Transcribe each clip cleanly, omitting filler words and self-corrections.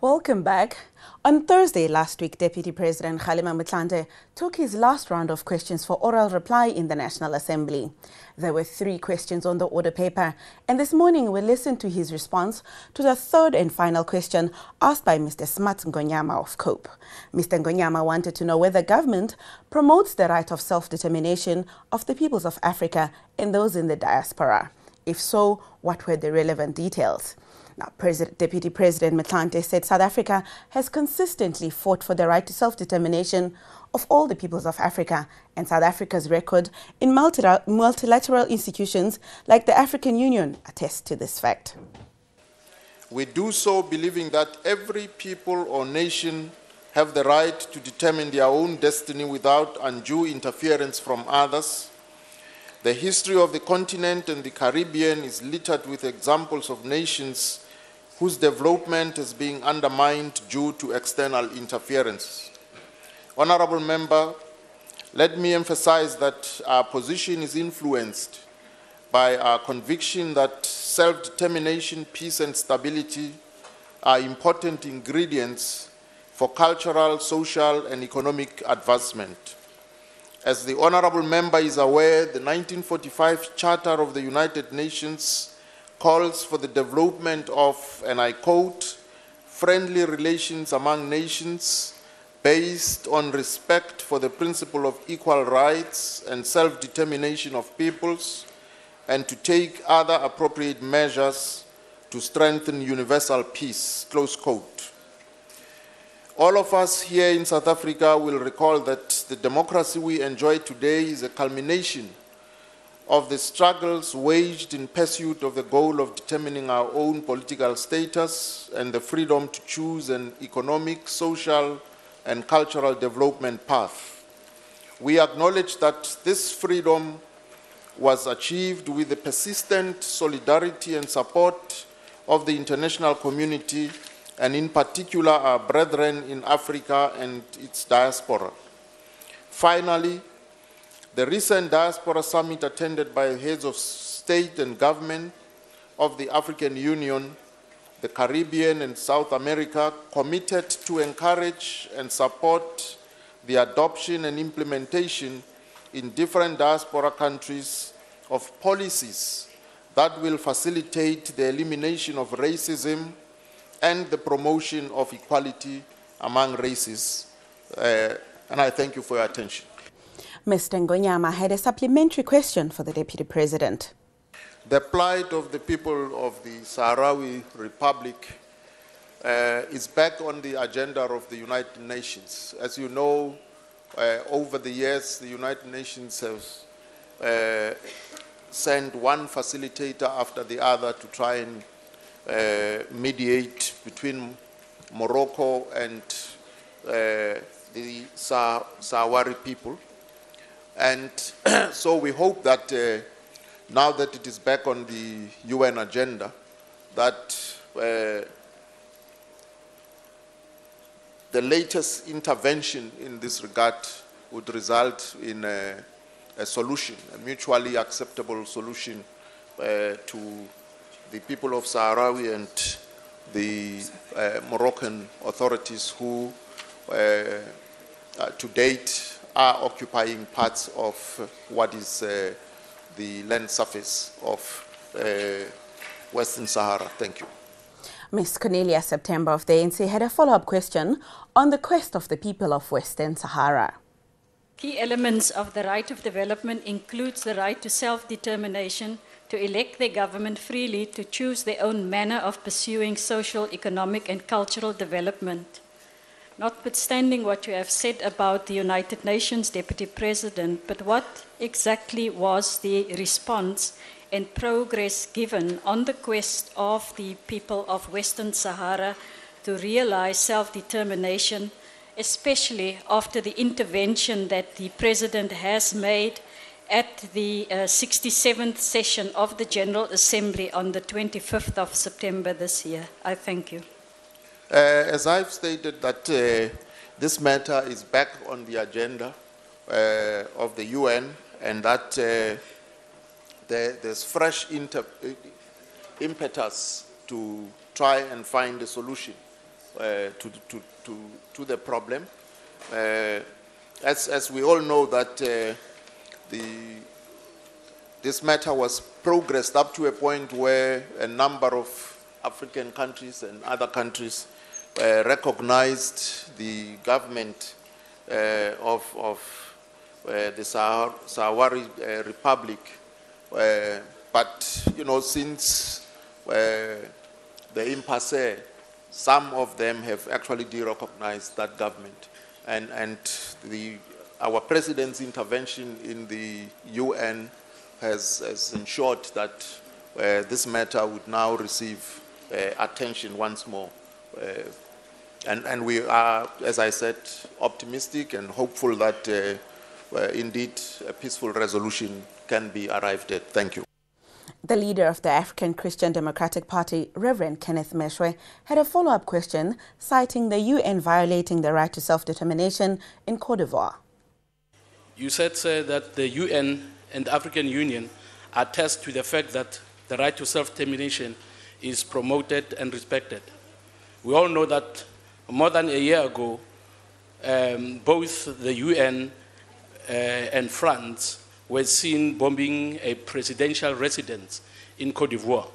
Welcome back. On Thursday last week, Deputy President Kgalema Motlanthe took his last round of questions for oral reply in the National Assembly. There were 3 questions on the order paper, and this morning we listened to his response to the third and final question asked by Mr. Ngonyama of COPE. Mr. Ngonyama wanted to know whether government promotes the right of self-determination of the peoples of Africa and those in the diaspora. If so, what were the relevant details? Now, Deputy President Motlanthe said South Africa has consistently fought for the right to self-determination of all the peoples of Africa, and South Africa's record in multilateral institutions like the African Union attests to this fact. We do so believing that every people or nation have the right to determine their own destiny without undue interference from others. The history of the continent and the Caribbean is littered with examples of nations whose development is being undermined due to external interference. Honorable Member, let me emphasize that our position is influenced by our conviction that self-determination, peace and stability are important ingredients for cultural, social and economic advancement. As the Honorable Member is aware, the 1945 Charter of the United Nations calls for the development of, and I quote, friendly relations among nations based on respect for the principle of equal rights and self-determination of peoples, and to take other appropriate measures to strengthen universal peace, close quote. All of us here in South Africa will recall that the democracy we enjoy today is a culmination of the struggles waged in pursuit of the goal of determining our own political status and the freedom to choose an economic, social, and cultural development path. We acknowledge that this freedom was achieved with the persistent solidarity and support of the international community, and in particular our brethren in Africa and its diaspora. Finally, the recent diaspora summit attended by heads of state and government of the African Union, the Caribbean and South America committed to encourage and support the adoption and implementation in different diaspora countries of policies that will facilitate the elimination of racism and the promotion of equality among races. And I thank you for your attention. Mr. Ngonyama had a supplementary question for the Deputy President. The plight of the people of the Sahrawi Republic is back on the agenda of the United Nations. As you know, over the years, the United Nations has sent one facilitator after the other to try and mediate between Morocco and the Sahrawi people. And so we hope that now that it is back on the UN agenda, that the latest intervention in this regard would result in a solution, a mutually acceptable solution to the people of Sahrawi and the Moroccan authorities who to date are occupying parts of what is the land surface of Western Sahara. Thank you. Ms. Cornelia September of the ANC had a follow-up question on the quest of the people of Western Sahara. Key elements of the right of development includes the right to self-determination, to elect their government freely, to choose their own manner of pursuing social, economic and cultural development. Notwithstanding what you have said about the United Nations, Deputy President, but what exactly was the response and progress given on the quest of the people of Western Sahara to realize self-determination, especially after the intervention that the President has made at the 67th session of the General Assembly on the 25th of September this year? I thank you. As I've stated that this matter is back on the agenda of the UN, and that there's fresh impetus to try and find a solution to the problem. As we all know that this matter was progressed up to a point where a number of African countries and other countries recognized the government of the Sahrawi Republic. But, you know, since the impasse, some of them have actually de-recognized that government. And our president's intervention in the UN has ensured that this matter would now receive attention once more. And we are, as I said, optimistic and hopeful that indeed a peaceful resolution can be arrived at. Thank you. The leader of the African Christian Democratic Party, Reverend Kenneth Meshwe, had a follow-up question citing the UN violating the right to self-determination in Côte d'Ivoire. You said, sir, that the UN and the African Union attest to the fact that the right to self-determination is promoted and respected. We all know that more than a year ago, both the UN and France were seen bombing a presidential residence in Côte d'Ivoire.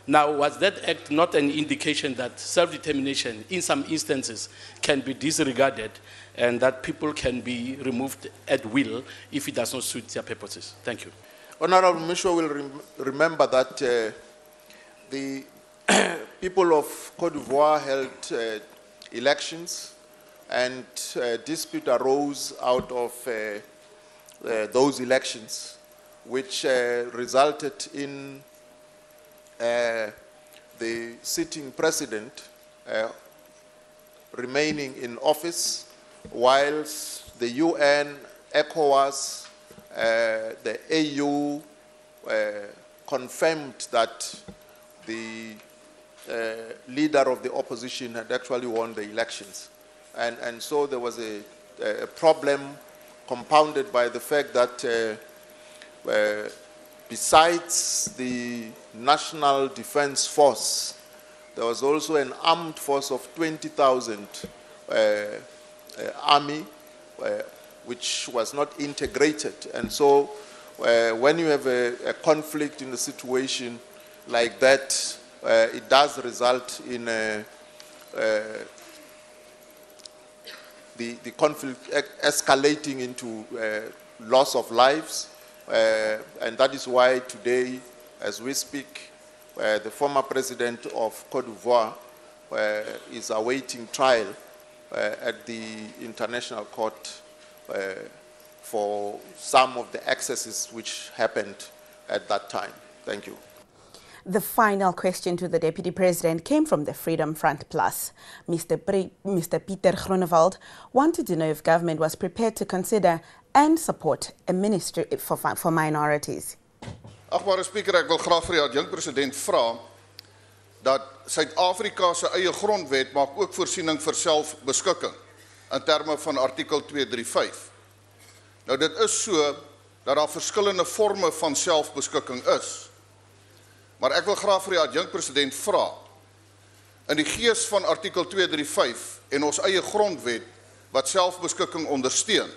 Now, was that act not an indication that self-determination in some instances can be disregarded and that people can be removed at will if it does not suit their purposes? Thank you. Honorable Mishwa will remember that the people of Côte d'Ivoire held elections, and dispute arose out of those elections, which resulted in the sitting president remaining in office, whilst the UN, ECOWAS, the AU confirmed that the leader of the opposition had actually won the elections. And so there was a problem compounded by the fact that besides the National Defense Force, there was also an armed force of 20,000 army, which was not integrated. And so when you have a conflict in a situation like that, it does result in the conflict escalating into loss of lives. And that is why today, as we speak, the former president of Côte d'Ivoire is awaiting trial at the International Court for some of the excesses which happened at that time. Thank you. The final question to the Deputy President came from the Freedom Front Plus. Mr. Peter Groenewald wanted to know if government was prepared to consider and support a ministry for minorities. Agbare Speaker, ek wil graag vir die adjunkt president vra dat Suid-Afrika se eie grondwet maak ook voorsiening vir selfbeskikking in terme van artikel 235. Nou dit is so dat daar verskillende vorme van selfbeskikking is. Maar ek wil graag vir die adjunkt president vra, in die gees van artikel 235 en ons eie grondwet wat selfbeskikking ondersteun,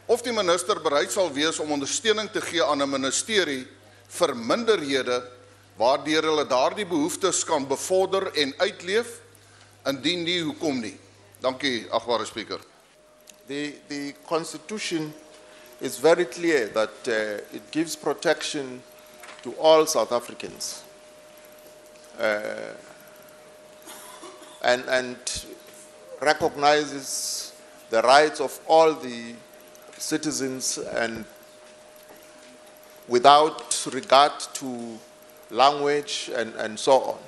of die minister bereid sal wees om ondersteuning te gee aan 'n ministerie vir minderhede waardeur hulle daardie behoeftes kan bevorder en uitleef, indien nie, hoekom nie? Dankie, agbare Speaker. The Constitution is very clear that it gives protection to all South Africans. And recognizes the rights of all the citizens and without regard to language and so on.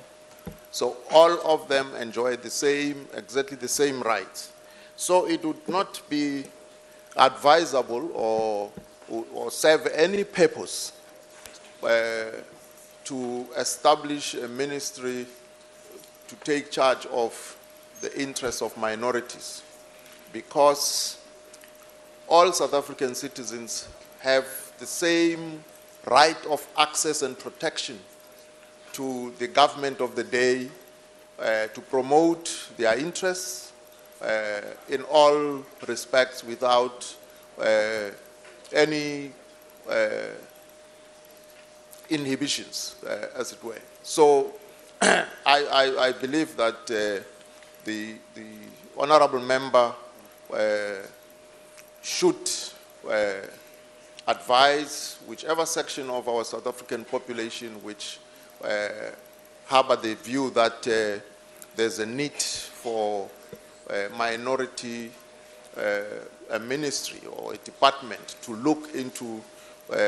So all of them enjoy exactly the same rights. So it would not be advisable or serve any purpose to establish a ministry to take charge of the interests of minorities, because all South African citizens have the same right of access and protection to the government of the day to promote their interests in all respects without any inhibitions, as it were. So I believe that the honorable member should advise whichever section of our South African population which harbor the view that there's a need for a minority, a ministry or a department to look into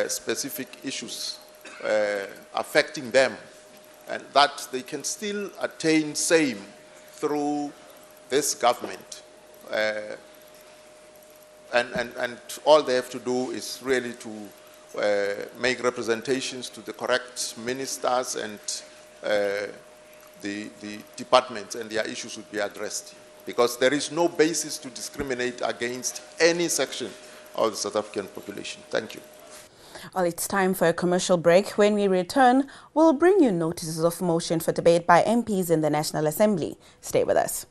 specific issues affecting them, and that they can still attain same through this government. And all they have to do is really to make representations to the correct ministers and the departments, and their issues would be addressed. Because there is no basis to discriminate against any section of the South African population. Thank you. Well, it's time for a commercial break. When we return, we'll bring you notices of motion for debate by MPs in the National Assembly. Stay with us.